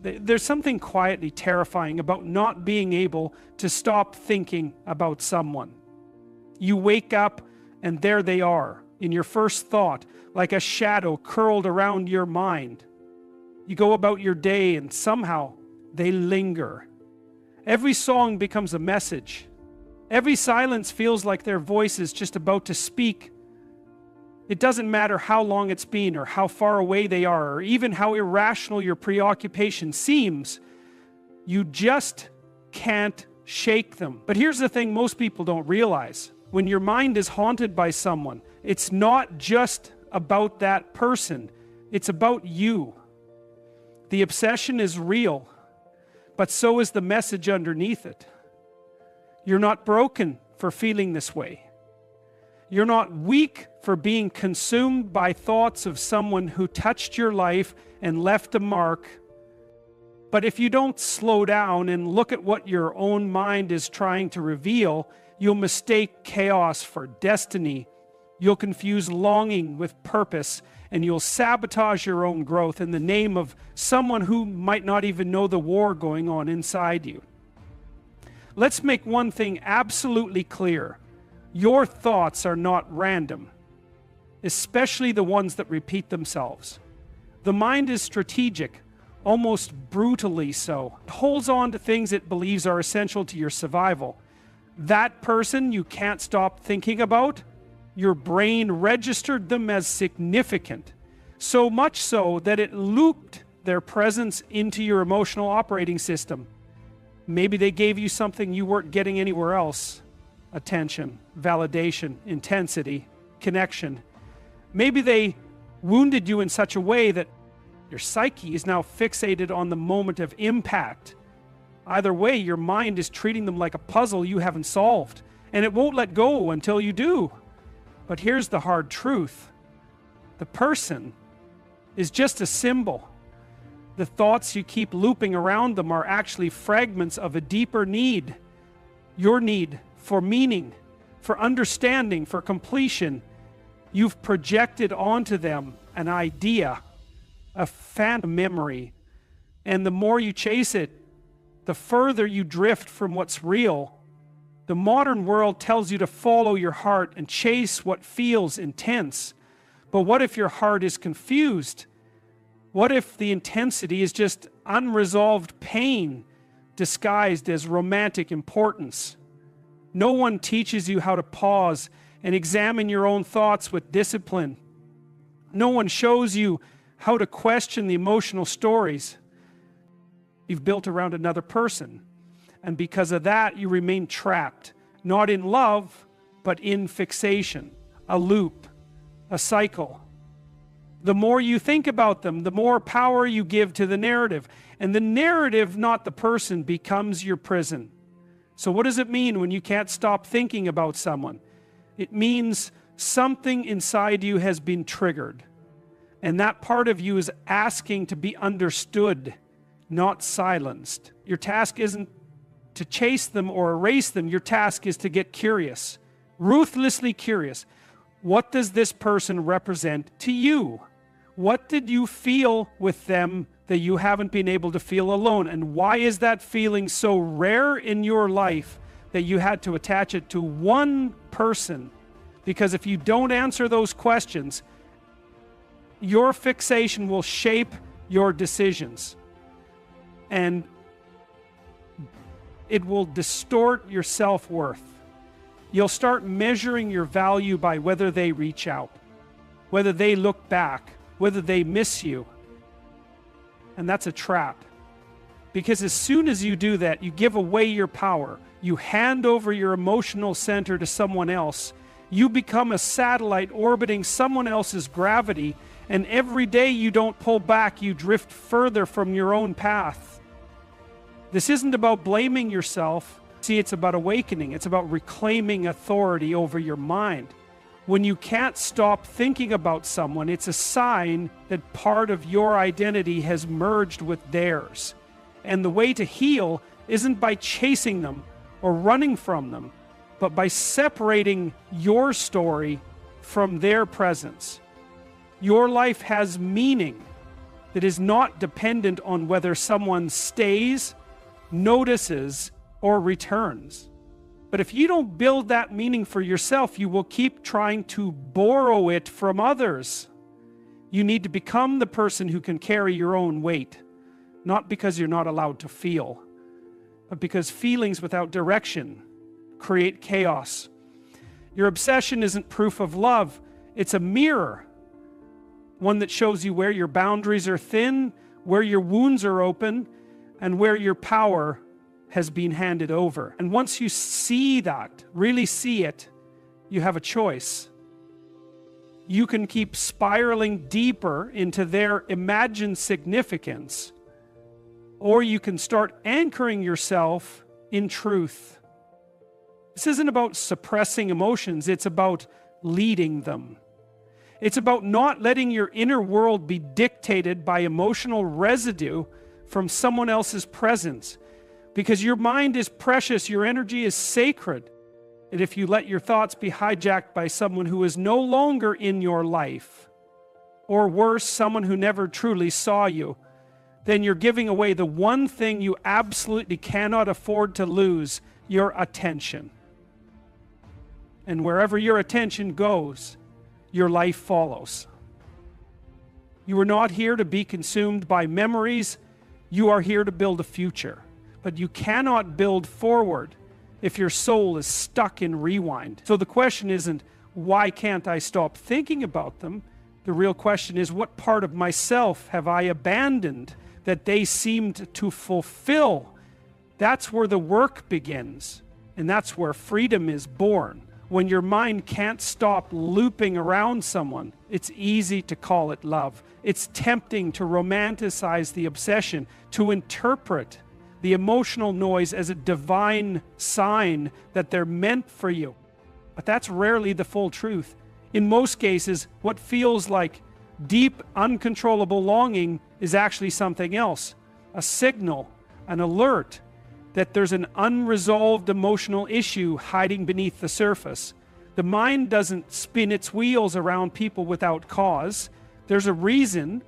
There's something quietly terrifying about not being able to stop thinking about someone. You wake up and there they are, in your first thought, like a shadow curled around your mind. You go about your day and somehow they linger. Every song becomes a message. Every silence feels like their voice is just about to speak. It doesn't matter how long it's been or how far away they are or even how irrational your preoccupation seems. You just can't shake them. But here's the thing most people don't realize. When your mind is haunted by someone, it's not just about that person. It's about you. The obsession is real, but so is the message underneath it. You're not broken for feeling this way. You're not weak for being consumed by thoughts of someone who touched your life and left a mark. But if you don't slow down and look at what your own mind is trying to reveal, you'll mistake chaos for destiny. You'll confuse longing with purpose, and you'll sabotage your own growth in the name of someone who might not even know the war going on inside you. Let's make one thing absolutely clear. Your thoughts are not random, especially the ones that repeat themselves. The mind is strategic, almost brutally so. It holds on to things it believes are essential to your survival. That person you can't stop thinking about, your brain registered them as significant, so much so that it looped their presence into your emotional operating system. Maybe they gave you something you weren't getting anywhere else. Attention, validation, intensity, connection. Maybe they wounded you in such a way that your psyche is now fixated on the moment of impact. Either way, your mind is treating them like a puzzle you haven't solved, and it won't let go until you do. But here's the hard truth. The person is just a symbol. The thoughts you keep looping around them are actually fragments of a deeper need. Your need for meaning, for understanding, for completion. You've projected onto them an idea, a phantom memory. And the more you chase it, the further you drift from what's real. The modern world tells you to follow your heart and chase what feels intense. But what if your heart is confused? What if the intensity is just unresolved pain disguised as romantic importance? No one teaches you how to pause and examine your own thoughts with discipline. No one shows you how to question the emotional stories you've built around another person. And because of that, you remain trapped, not in love, but in fixation, a loop, a cycle. The more you think about them, the more power you give to the narrative. And the narrative, not the person, becomes your prison. So what does it mean when you can't stop thinking about someone? It means something inside you has been triggered. And that part of you is asking to be understood, not silenced. Your task isn't to chase them or erase them. Your task is to get curious, ruthlessly curious. What does this person represent to you? What did you feel with them that you haven't been able to feel alone? And why is that feeling so rare in your life that you had to attach it to one person? Because if you don't answer those questions, your fixation will shape your decisions. And it will distort your self-worth. You'll start measuring your value by whether they reach out, whether they look back, whether they miss you. And that's a trap. Because as soon as you do that, you give away your power. You hand over your emotional center to someone else. You become a satellite orbiting someone else's gravity. And every day you don't pull back, you drift further from your own path. This isn't about blaming yourself. See, it's about awakening. It's about reclaiming authority over your mind. When you can't stop thinking about someone, it's a sign that part of your identity has merged with theirs. And the way to heal isn't by chasing them or running from them, but by separating your story from their presence. Your life has meaning, that is not dependent on whether someone stays, notices, or returns. But if you don't build that meaning for yourself, you will keep trying to borrow it from others. You need to become the person who can carry your own weight, not because you're not allowed to feel, but because feelings without direction create chaos. Your obsession isn't proof of love, it's a mirror. One that shows you where your boundaries are thin, where your wounds are open, and where your power has been handed over. And once you see that, really see it, you have a choice. You can keep spiraling deeper into their imagined significance, or you can start anchoring yourself in truth. This isn't about suppressing emotions, it's about leading them. It's about not letting your inner world be dictated by emotional residue from someone else's presence. Because your mind is precious, your energy is sacred. And if you let your thoughts be hijacked by someone who is no longer in your life, or worse, someone who never truly saw you, then you're giving away the one thing you absolutely cannot afford to lose, your attention. And wherever your attention goes, your life follows. You are not here to be consumed by memories. You are here to build a future. But you cannot build forward if your soul is stuck in rewind. So the question isn't, why can't I stop thinking about them? The real question is, what part of myself have I abandoned that they seemed to fulfill? That's where the work begins. And that's where freedom is born. When your mind can't stop looping around someone, it's easy to call it love. It's tempting to romanticize the obsession, to interpret the emotional noise as a divine sign that they're meant for you. But that's rarely the full truth. In most cases, what feels like deep, uncontrollable longing is actually something else, a signal, an alert that there's an unresolved emotional issue hiding beneath the surface. The mind doesn't spin its wheels around people without cause. There's a reason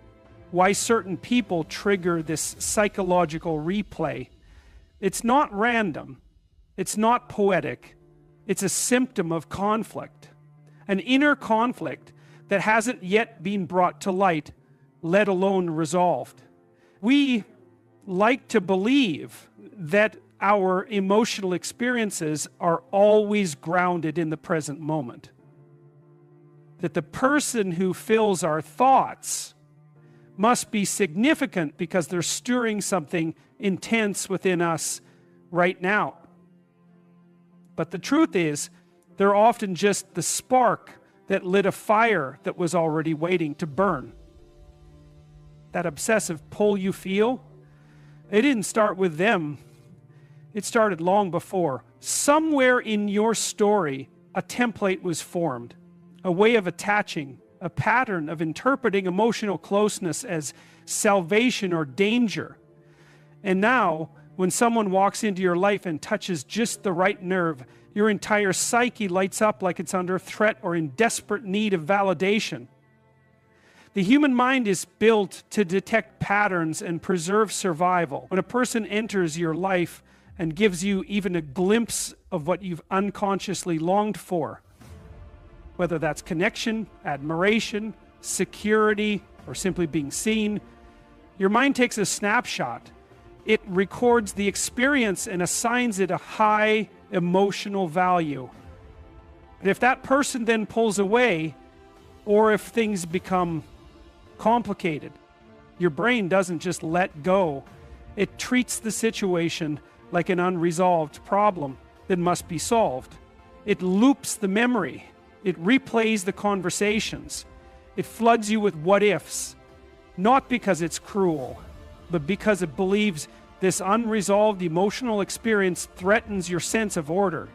why certain people trigger this psychological replay. It's not random. It's not poetic. It's a symptom of conflict, an inner conflict that hasn't yet been brought to light, let alone resolved. We like to believe that our emotional experiences are always grounded in the present moment. That the person who fills our thoughts must be significant because they're stirring something intense within us right now. But the truth is, they're often just the spark that lit a fire that was already waiting to burn. That obsessive pull you feel, it didn't start with them. It started long before. Somewhere in your story, a template was formed, a way of attaching, a pattern of interpreting emotional closeness as salvation or danger. And now, when someone walks into your life and touches just the right nerve, your entire psyche lights up like it's under threat or in desperate need of validation. The human mind is built to detect patterns and preserve survival. When a person enters your life and gives you even a glimpse of what you've unconsciously longed for, whether that's connection, admiration, security, or simply being seen, your mind takes a snapshot. It records the experience and assigns it a high emotional value. But if that person then pulls away, or if things become complicated, your brain doesn't just let go. It treats the situation like an unresolved problem that must be solved. It loops the memory. It replays the conversations. It floods you with what ifs, not because it's cruel, but because it believes this unresolved emotional experience threatens your sense of order.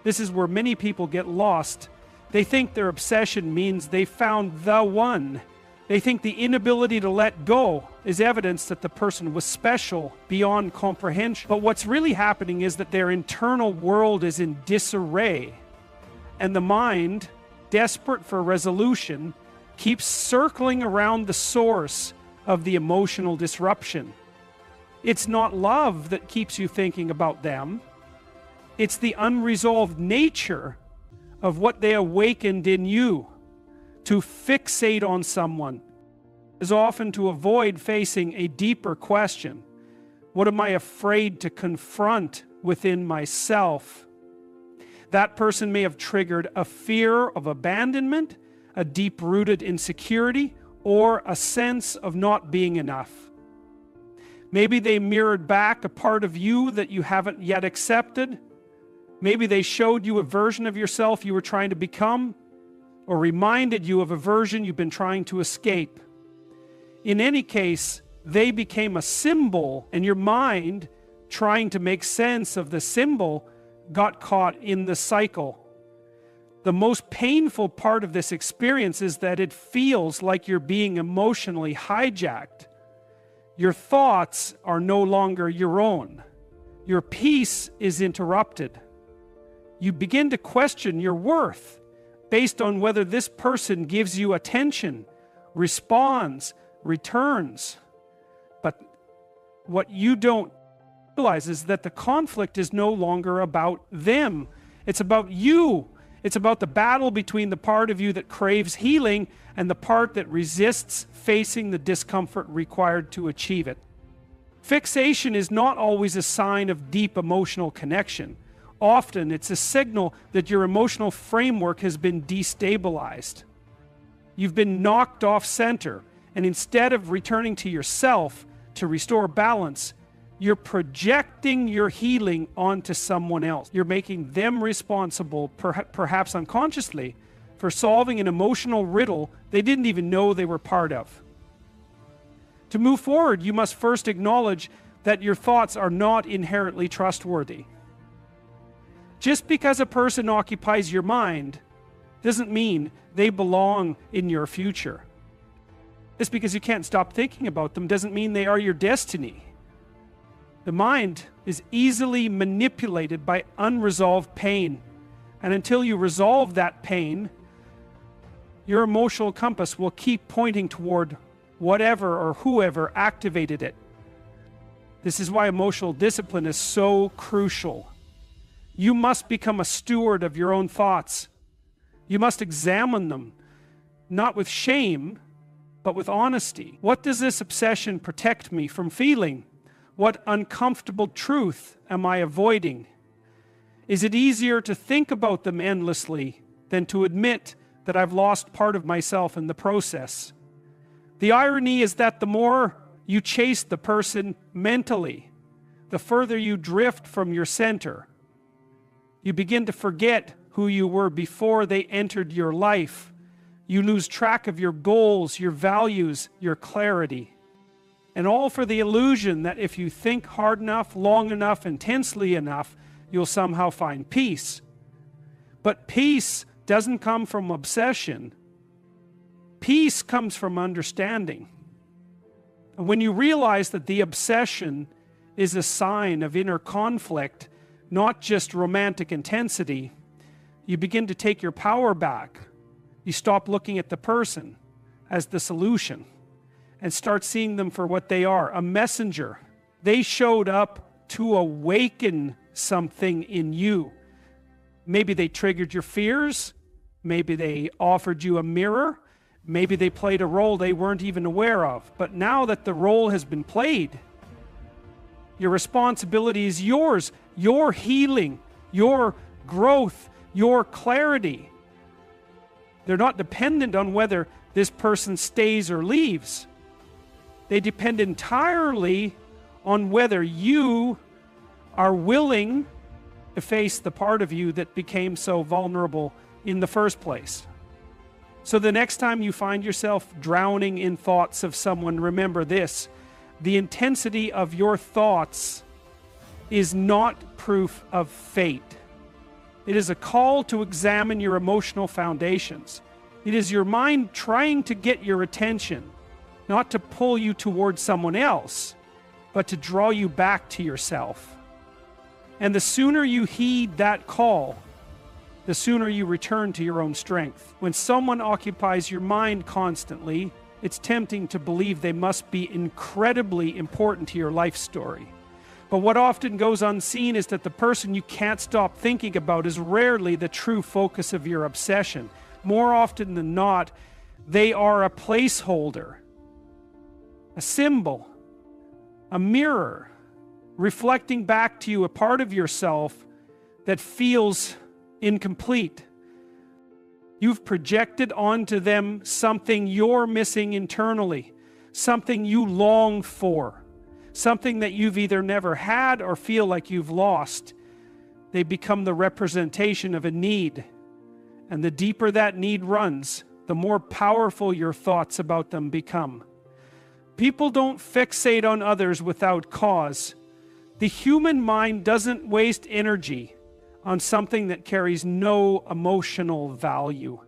This is where many people get lost. They think their obsession means they found the one. They think the inability to let go is evidence that the person was special beyond comprehension. But what's really happening is that their internal world is in disarray. And the mind, desperate for resolution, keeps circling around the source of the emotional disruption. It's not love that keeps you thinking about them. It's the unresolved nature of what they awakened in you. To fixate on someone is often to avoid facing a deeper question. What am I afraid to confront within myself? That person may have triggered a fear of abandonment, a deep-rooted insecurity, or a sense of not being enough. Maybe they mirrored back a part of you that you haven't yet accepted. Maybe they showed you a version of yourself you were trying to become, or reminded you of a version you've been trying to escape. In any case, they became a symbol, and your mind, trying to make sense of the symbol, got caught in the cycle. The most painful part of this experience is that it feels like you're being emotionally hijacked. Your thoughts are no longer your own. Your peace is interrupted. You begin to question your worth based on whether this person gives you attention, responds, returns. But what you don't realize is that the conflict is no longer about them. It's about you. It's about the battle between the part of you that craves healing and the part that resists facing the discomfort required to achieve it. Fixation is not always a sign of deep emotional connection. Often it's a signal that your emotional framework has been destabilized. You've been knocked off center, and instead of returning to yourself to restore balance, you're projecting your healing onto someone else. You're making them responsible, perhaps unconsciously, for solving an emotional riddle they didn't even know they were part of. To move forward, you must first acknowledge that your thoughts are not inherently trustworthy. Just because a person occupies your mind doesn't mean they belong in your future. Just because you can't stop thinking about them doesn't mean they are your destiny. The mind is easily manipulated by unresolved pain. And until you resolve that pain, your emotional compass will keep pointing toward whatever or whoever activated it. This is why emotional discipline is so crucial. You must become a steward of your own thoughts. You must examine them, not with shame, but with honesty. What does this obsession protect me from feeling? What uncomfortable truth am I avoiding? Is it easier to think about them endlessly than to admit that I've lost part of myself in the process? The irony is that the more you chase the person mentally, the further you drift from your center. You begin to forget who you were before they entered your life. You lose track of your goals, your values, your clarity. And all for the illusion that if you think hard enough, long enough, intensely enough, you'll somehow find peace. But peace doesn't come from obsession. Peace comes from understanding. And when you realize that the obsession is a sign of inner conflict, not just romantic intensity, you begin to take your power back. You stop looking at the person as the solution and start seeing them for what they are, a messenger. They showed up to awaken something in you. Maybe they triggered your fears. Maybe they offered you a mirror. Maybe they played a role they weren't even aware of. But now that the role has been played, your responsibility is yours. Your healing, your growth, your clarity. They're not dependent on whether this person stays or leaves. They depend entirely on whether you are willing to face the part of you that became so vulnerable in the first place. So the next time you find yourself drowning in thoughts of someone, remember this: the intensity of your thoughts is not proof of fate. It is a call to examine your emotional foundations. It is your mind trying to get your attention, not to pull you towards someone else, but to draw you back to yourself. And the sooner you heed that call, the sooner you return to your own strength. When someone occupies your mind constantly, it's tempting to believe they must be incredibly important to your life story. But what often goes unseen is that the person you can't stop thinking about is rarely the true focus of your obsession. More often than not, they are a placeholder, a symbol, a mirror, reflecting back to you a part of yourself that feels incomplete. You've projected onto them something you're missing internally, something you long for, something that you've either never had or feel like you've lost. They become the representation of a need. And the deeper that need runs, the more powerful your thoughts about them become. People don't fixate on others without cause. The human mind doesn't waste energy on something that carries no emotional value.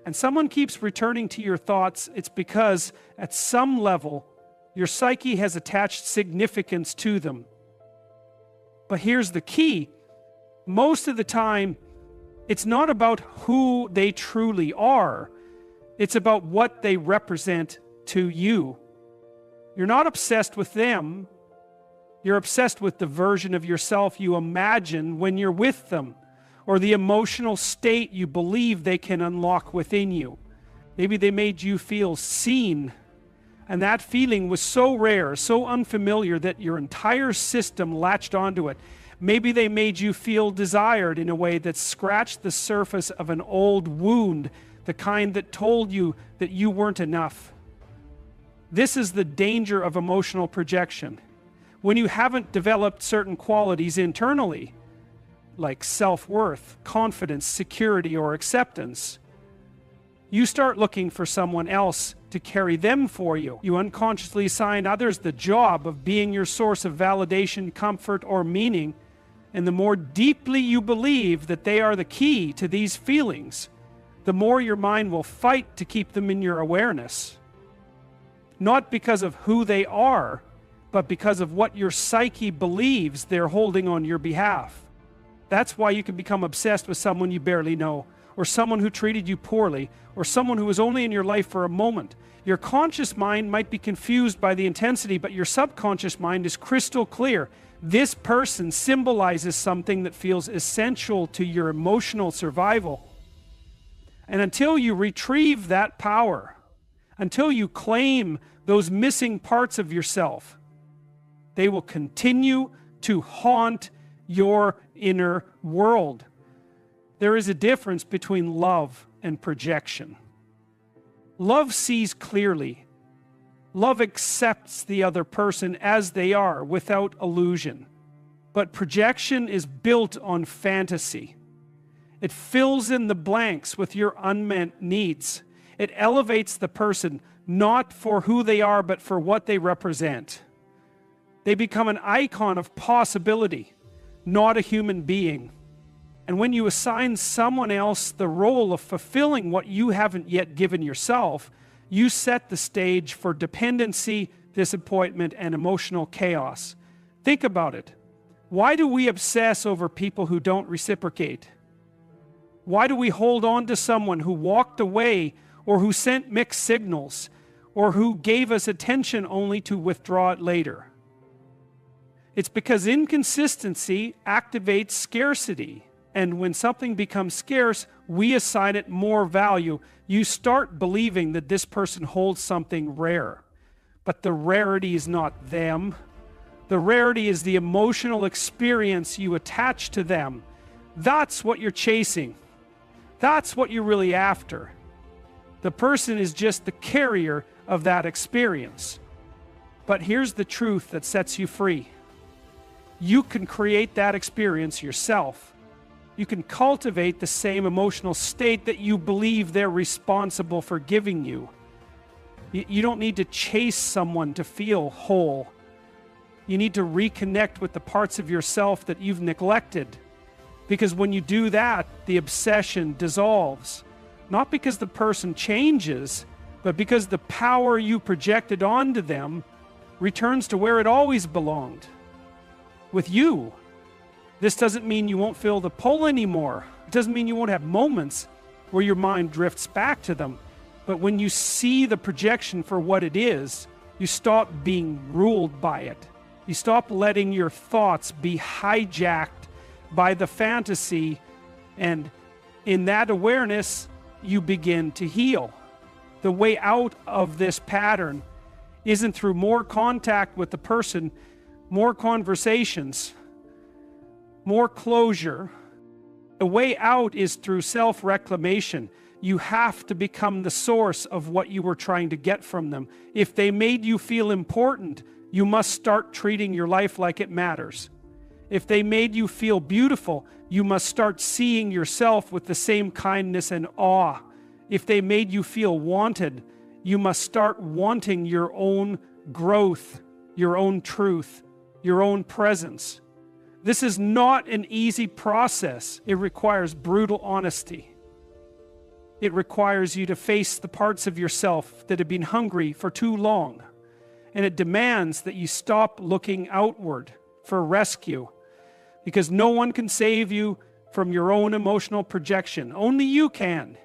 And someone keeps returning to your thoughts, it's because at some level, your psyche has attached significance to them. But here's the key. Most of the time, it's not about who they truly are. It's about what they represent to you. You're not obsessed with them. You're obsessed with the version of yourself you imagine when you're with them, or the emotional state you believe they can unlock within you. Maybe they made you feel seen, and that feeling was so rare, so unfamiliar that your entire system latched onto it. Maybe they made you feel desired in a way that scratched the surface of an old wound, the kind that told you that you weren't enough. This is the danger of emotional projection. When you haven't developed certain qualities internally, like self-worth, confidence, security, or acceptance, you start looking for someone else to carry them for you. You unconsciously assign others the job of being your source of validation, comfort, or meaning. And the more deeply you believe that they are the key to these feelings, the more your mind will fight to keep them in your awareness. Not because of who they are, but because of what your psyche believes they're holding on your behalf. That's why you can become obsessed with someone you barely know, or someone who treated you poorly, or someone who was only in your life for a moment. Your conscious mind might be confused by the intensity, but your subconscious mind is crystal clear. This person symbolizes something that feels essential to your emotional survival. And until you retrieve that power, until you claim those missing parts of yourself, they will continue to haunt your inner world. There is a difference between love and projection. Love sees clearly. Love accepts the other person as they are without illusion. But projection is built on fantasy. It fills in the blanks with your unmet needs. It elevates the person not for who they are, but for what they represent. They become an icon of possibility, not a human being. And when you assign someone else the role of fulfilling what you haven't yet given yourself, you set the stage for dependency, disappointment, and emotional chaos. Think about it. Why do we obsess over people who don't reciprocate? Why do we hold on to someone who walked away, or who sent mixed signals, or who gave us attention only to withdraw it later? It's because inconsistency activates scarcity. And when something becomes scarce, we assign it more value. You start believing that this person holds something rare. But the rarity is not them. The rarity is the emotional experience you attach to them. That's what you're chasing. That's what you're really after. The person is just the carrier of that experience. But here's the truth that sets you free. You can create that experience yourself. You can cultivate the same emotional state that you believe they're responsible for giving you. You don't need to chase someone to feel whole. You need to reconnect with the parts of yourself that you've neglected. Because when you do that, the obsession dissolves. Not because the person changes, but because the power you projected onto them returns to where it always belonged, with you. This doesn't mean you won't feel the pull anymore. It doesn't mean you won't have moments where your mind drifts back to them. But when you see the projection for what it is, you stop being ruled by it. You stop letting your thoughts be hijacked by the fantasy, and in that awareness, you begin to heal. The way out of this pattern isn't through more contact with the person, more conversations, more closure. The way out is through self-reclamation. You have to become the source of what you were trying to get from them. If they made you feel important, you must start treating your life like it matters. If they made you feel beautiful, you must start seeing yourself with the same kindness and awe. If they made you feel wanted, you must start wanting your own growth, your own truth, your own presence. This is not an easy process. It requires brutal honesty. It requires you to face the parts of yourself that have been hungry for too long. And it demands that you stop looking outward for rescue, because no one can save you from your own emotional projection. Only you can.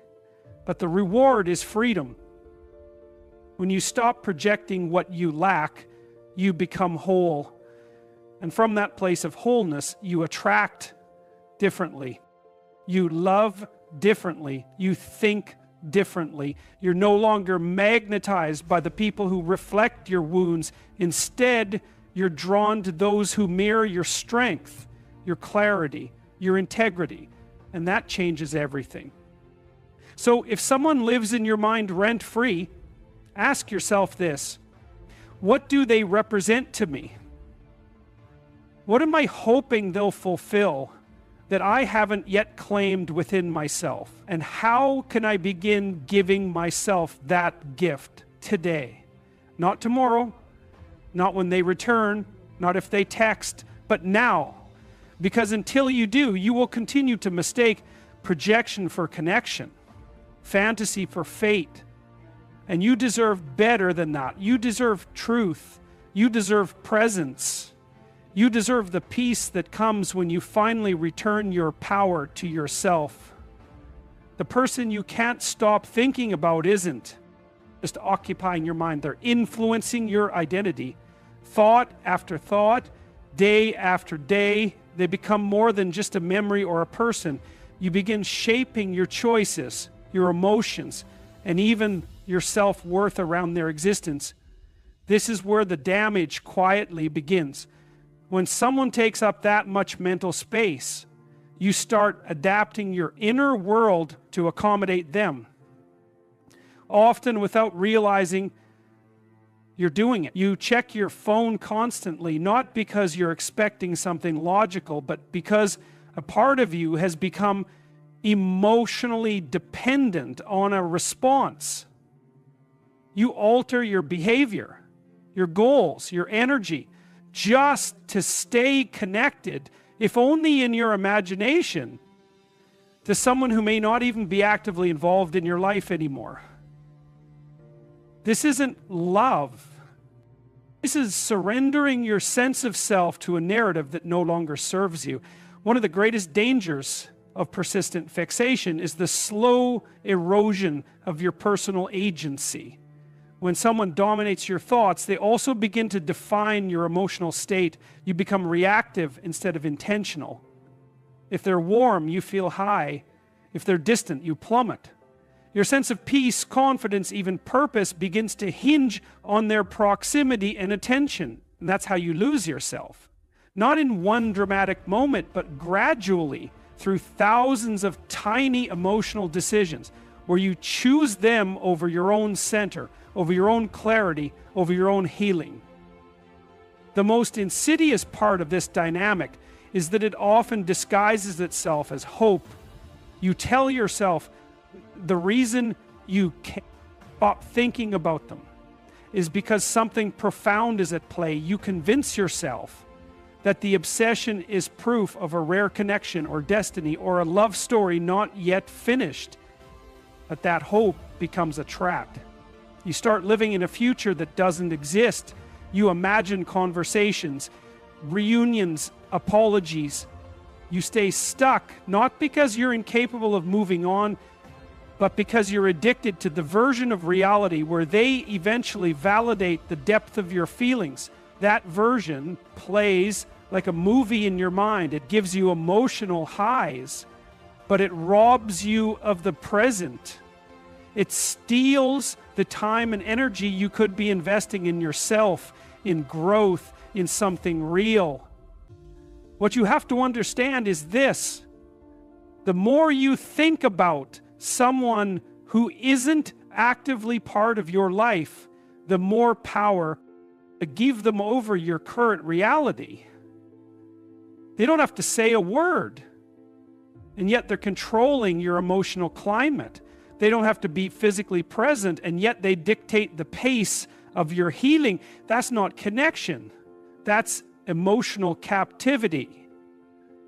But the reward is freedom. When you stop projecting what you lack, you become whole. And from that place of wholeness, you attract differently. You love differently. You think differently. You're no longer magnetized by the people who reflect your wounds. Instead, you're drawn to those who mirror your strength, your clarity, your integrity. And that changes everything. So if someone lives in your mind rent-free, ask yourself this: what do they represent to me? What am I hoping they'll fulfill that I haven't yet claimed within myself? And how can I begin giving myself that gift today? Not tomorrow, not when they return, not if they text, but now. Because until you do, you will continue to mistake projection for connection, fantasy for fate. And you deserve better than that. You deserve truth. You deserve presence. You deserve the peace that comes when you finally return your power to yourself. The person you can't stop thinking about isn't just occupying your mind. They're influencing your identity. Thought after thought, day after day, they become more than just a memory or a person. You begin shaping your choices, your emotions, and even your self-worth around their existence. This is where the damage quietly begins. When someone takes up that much mental space, you start adapting your inner world to accommodate them, often without realizing you're doing it. You check your phone constantly, not because you're expecting something logical, but because a part of you has become emotionally dependent on a response. You alter your behavior, your goals, your energy, just to stay connected, if only in your imagination, to someone who may not even be actively involved in your life anymore. This isn't love. This is surrendering your sense of self to a narrative that no longer serves you. One of the greatest dangers of persistent fixation is the slow erosion of your personal agency. When someone dominates your thoughts, they also begin to define your emotional state. You become reactive instead of intentional. If they're warm, you feel high. If they're distant, you plummet. Your sense of peace, confidence, even purpose begins to hinge on their proximity and attention. And that's how you lose yourself. Not in one dramatic moment, but gradually through thousands of tiny emotional decisions where you choose them over your own center, over your own clarity, over your own healing. The most insidious part of this dynamic is that it often disguises itself as hope. You tell yourself the reason you can't stop thinking about them is because something profound is at play. You convince yourself that the obsession is proof of a rare connection or destiny or a love story not yet finished. But that hope becomes a trap. You start living in a future that doesn't exist. You imagine conversations, reunions, apologies. You stay stuck, not because you're incapable of moving on, but because you're addicted to the version of reality where they eventually validate the depth of your feelings. That version plays like a movie in your mind. It gives you emotional highs, but it robs you of the present. It steals the time and energy you could be investing in yourself, in growth, in something real. What you have to understand is this: the more you think about someone who isn't actively part of your life, the more power to give them over your current reality. They don't have to say a word, and yet they're controlling your emotional climate. They don't have to be physically present, and yet they dictate the pace of your healing. That's not connection. That's emotional captivity.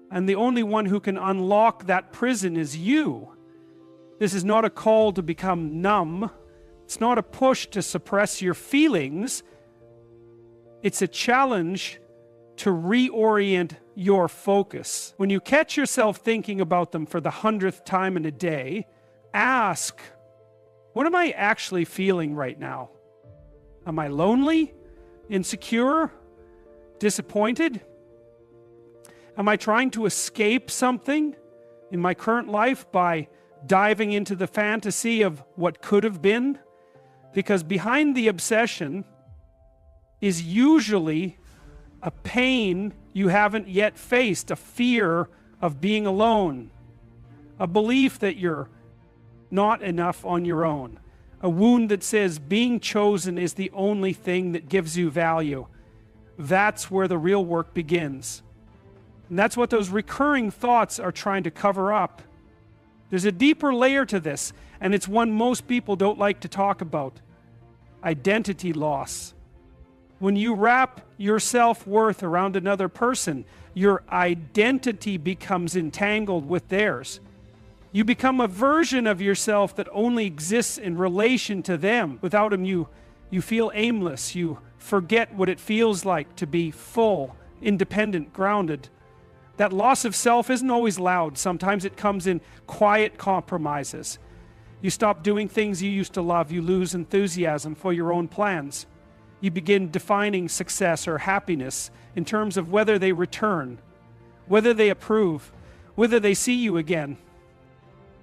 And the only one who can unlock that prison is you. This is not a call to become numb. It's not a push to suppress your feelings. It's a challenge to reorient your focus. When you catch yourself thinking about them for the 100th time in a day, ask, what am I actually feeling right now? Am I lonely, insecure, disappointed? Am I trying to escape something in my current life by diving into the fantasy of what could have been? Because behind the obsession is usually a pain you haven't yet faced, a fear of being alone, a belief that you're not enough on your own, a wound that says being chosen is the only thing that gives you value. That's where the real work begins. And that's what those recurring thoughts are trying to cover up. There's a deeper layer to this, and it's one most people don't like to talk about: identity loss. When you wrap your self-worth around another person, your identity becomes entangled with theirs. You become a version of yourself that only exists in relation to them. Without them, you feel aimless. You forget what it feels like to be full, independent, grounded. That loss of self isn't always loud. Sometimes it comes in quiet compromises. You stop doing things you used to love. You lose enthusiasm for your own plans. You begin defining success or happiness in terms of whether they return, whether they approve, whether they see you again.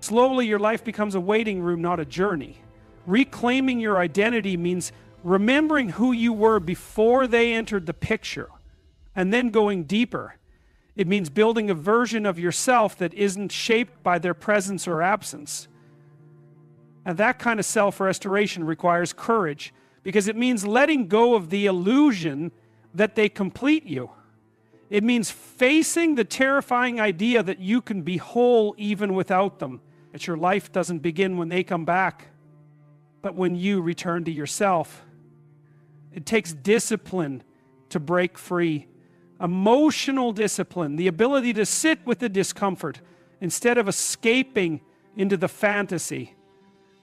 Slowly, your life becomes a waiting room, not a journey. Reclaiming your identity means remembering who you were before they entered the picture, and then going deeper. It means building a version of yourself that isn't shaped by their presence or absence. And that kind of self-restoration requires courage, because it means letting go of the illusion that they complete you. It means facing the terrifying idea that you can be whole even without them, that your life doesn't begin when they come back, but when you return to yourself. It takes discipline to break free. Emotional discipline, the ability to sit with the discomfort instead of escaping into the fantasy.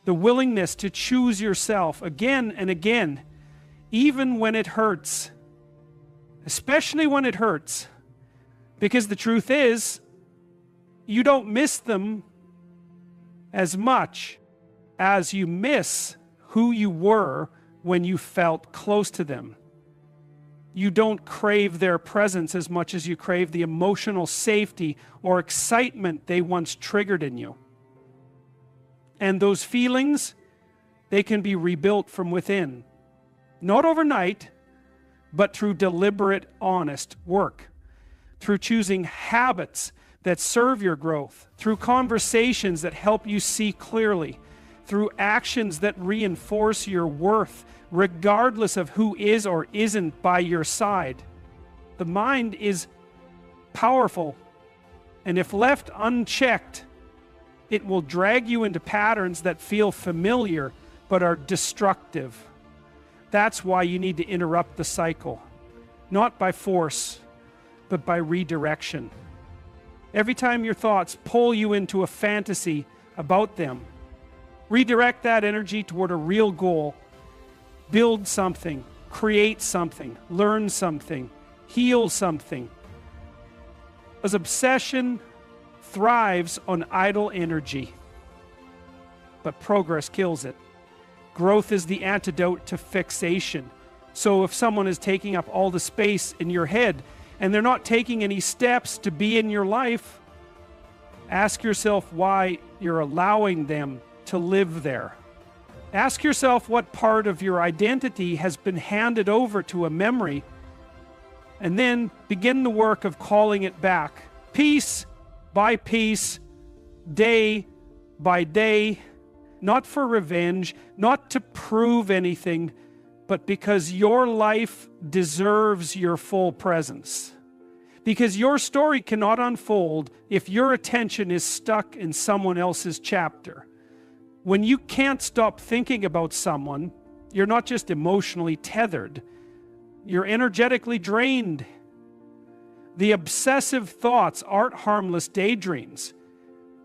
The willingness to choose yourself again and again, even when it hurts. Especially when it hurts. Because the truth is, you don't miss them as much as you miss who you were when you felt close to them. You don't crave their presence as much as you crave the emotional safety or excitement they once triggered in you. And those feelings, they can be rebuilt from within. Not overnight, but through deliberate, honest work. Through choosing habits that serve your growth. Through conversations that help you see clearly. Through actions that reinforce your worth, regardless of who is or isn't by your side. The mind is powerful, and if left unchecked, it will drag you into patterns that feel familiar but are destructive. That's why you need to interrupt the cycle, not by force, but by redirection. Every time your thoughts pull you into a fantasy about them, redirect that energy toward a real goal. Build something, create something, learn something, heal something. As obsession thrives on idle energy. but progress kills it. Growth is the antidote to fixation. So if someone is taking up all the space in your head and they're not taking any steps to be in your life, ask yourself why you're allowing them to live there. Ask yourself what part of your identity has been handed over to a memory, and then begin the work of calling it back, piece by piece, day by day, not for revenge, not to prove anything, but because your life deserves your full presence. Because your story cannot unfold if your attention is stuck in someone else's chapter. When you can't stop thinking about someone, you're not just emotionally tethered, you're energetically drained. The obsessive thoughts aren't harmless daydreams.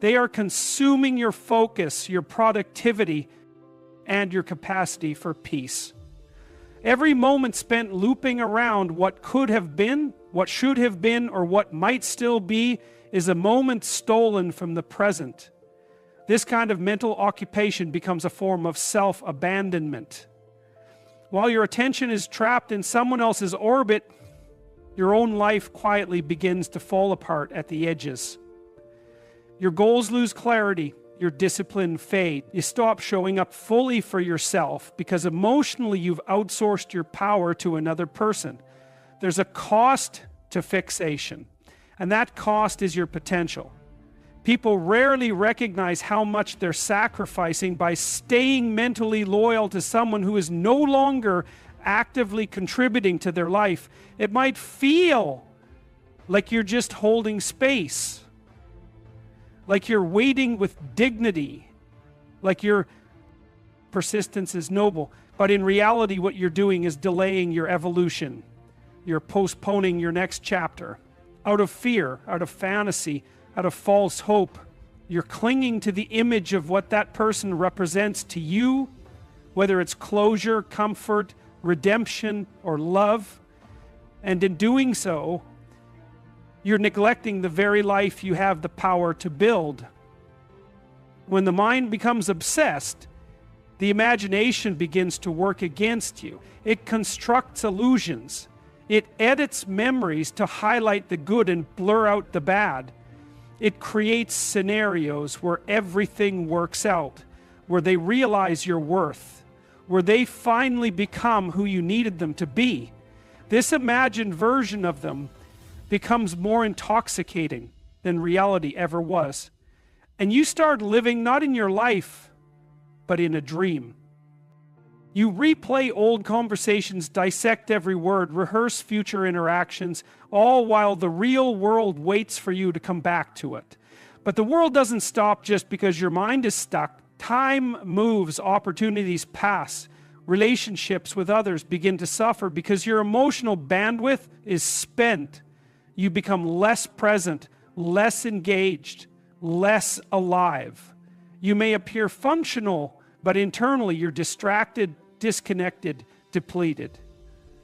They are consuming your focus, your productivity, and your capacity for peace. Every moment spent looping around what could have been, what should have been, or what might still be is a moment stolen from the present. This kind of mental occupation becomes a form of self-abandonment. While your attention is trapped in someone else's orbit, your own life quietly begins to fall apart at the edges. Your goals lose clarity, your discipline fades. You stop showing up fully for yourself because emotionally you've outsourced your power to another person. There's a cost to fixation, and that cost is your potential. People rarely recognize how much they're sacrificing by staying mentally loyal to someone who is no longer actively contributing to their life. It might feel like you're just holding space, like you're waiting with dignity, like your persistence is noble. But in reality, what you're doing is delaying your evolution. You're postponing your next chapter. Out of fear, out of fantasy, out of false hope, you're clinging to the image of what that person represents to you, whether it's closure, comfort, redemption, or love. And in doing so, you're neglecting the very life you have the power to build. When the mind becomes obsessed, the imagination begins to work against you. It constructs illusions. It edits memories to highlight the good and blur out the bad. It creates scenarios where everything works out, where they realize your worth, where they finally become who you needed them to be. This imagined version of them becomes more intoxicating than reality ever was. And you start living not in your life, but in a dream. You replay old conversations, dissect every word, rehearse future interactions, all while the real world waits for you to come back to it. But the world doesn't stop just because your mind is stuck. Time moves, opportunities pass, relationships with others begin to suffer because your emotional bandwidth is spent. You become less present, less engaged, less alive. You may appear functional, but internally you're distracted, disconnected, depleted.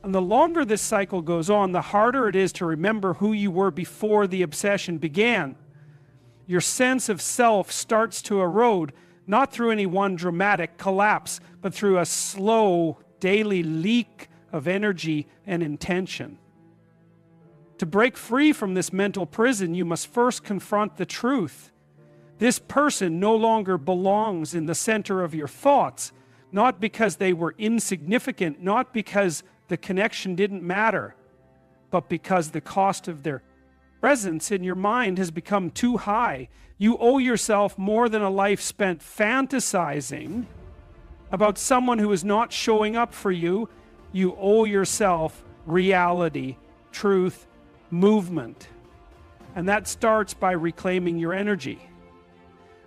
And the longer this cycle goes on, the harder it is to remember who you were before the obsession began. Your sense of self starts to erode, not through any one dramatic collapse, but through a slow, daily leak of energy and intention. To break free from this mental prison, you must first confront the truth. This person no longer belongs in the center of your thoughts, not because they were insignificant, not because the connection didn't matter, but because the cost of their presence in your mind has become too high. You owe yourself more than a life spent fantasizing about someone who is not showing up for you. You owe yourself reality, truth, movement. And that starts by reclaiming your energy.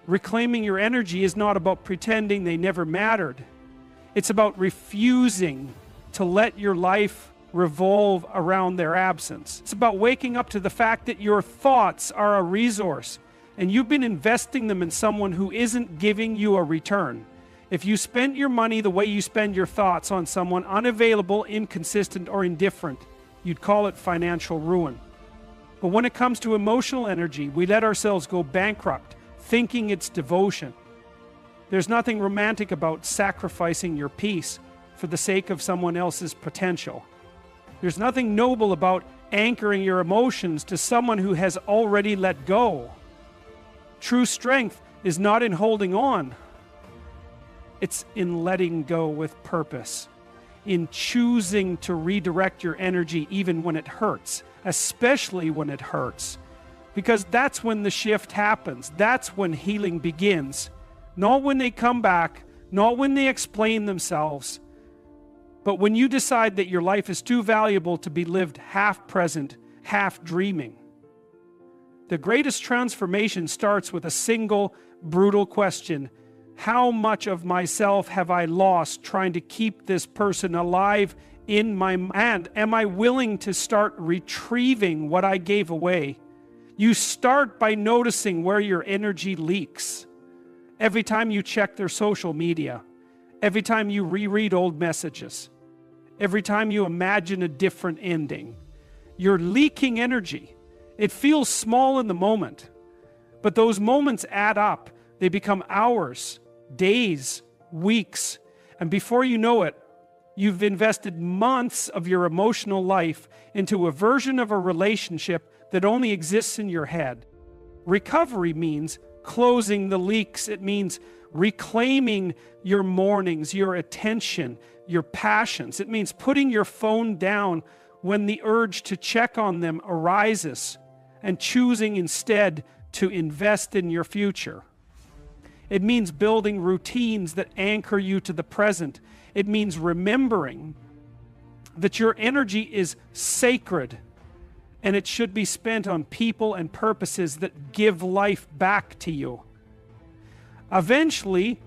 Reclaiming your energy is not about pretending they never mattered. It's about refusing to let your life revolve around their absence. It's about waking up to the fact that your thoughts are a resource and you've been investing them in someone who isn't giving you a return. If you spent your money the way you spend your thoughts on someone unavailable, inconsistent, or indifferent, you'd call it financial ruin. But when it comes to emotional energy, we let ourselves go bankrupt, thinking it's devotion. There's nothing romantic about sacrificing your peace for the sake of someone else's potential. There's nothing noble about anchoring your emotions to someone who has already let go. True strength is not in holding on. It's in letting go with purpose, in choosing to redirect your energy even when it hurts, especially when it hurts, because that's when the shift happens. That's when healing begins. Not when they come back, not when they explain themselves, but when you decide that your life is too valuable to be lived half present, half dreaming. The greatest transformation starts with a single, brutal question. How much of myself have I lost trying to keep this person alive in my hand? Am I willing to start retrieving what I gave away? You start by noticing where your energy leaks. Every time you check their social media, every time you reread old messages, every time you imagine a different ending, you're leaking energy. It feels small in the moment, but those moments add up. They become hours, days, weeks, and before you know it, you've invested months of your emotional life into a version of a relationship that only exists in your head. Recovery means closing the leaks. It means reclaiming your mornings, your attention, your passions. It means putting your phone down when the urge to check on them arises and choosing instead to invest in your future. It means building routines that anchor you to the present. It means remembering that your energy is sacred and it should be spent on people and purposes that give life back to you. Eventually,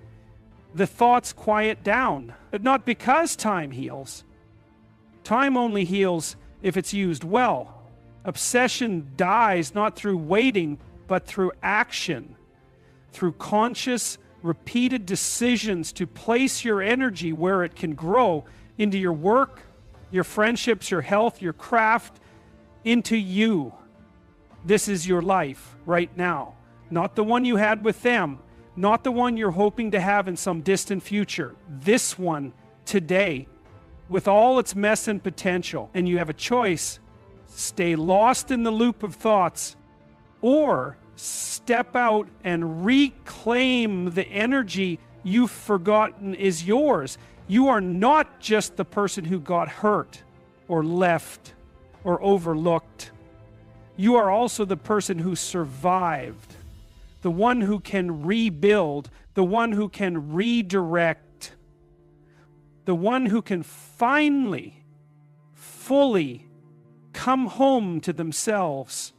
the thoughts quiet down, but not because time heals. Time only heals if it's used well. Obsession dies not through waiting, but through action, through conscious, repeated decisions to place your energy where it can grow, into your work, your friendships, your health, your craft, into you. This is your life right now, not the one you had with them, not the one you're hoping to have in some distant future. This one today, with all its mess and potential. And you have a choice: stay lost in the loop of thoughts, or step out and reclaim the energy you've forgotten is yours. You are not just the person who got hurt or left or overlooked. You are also the person who survived, the one who can rebuild, the one who can redirect, the one who can finally, fully come home to themselves.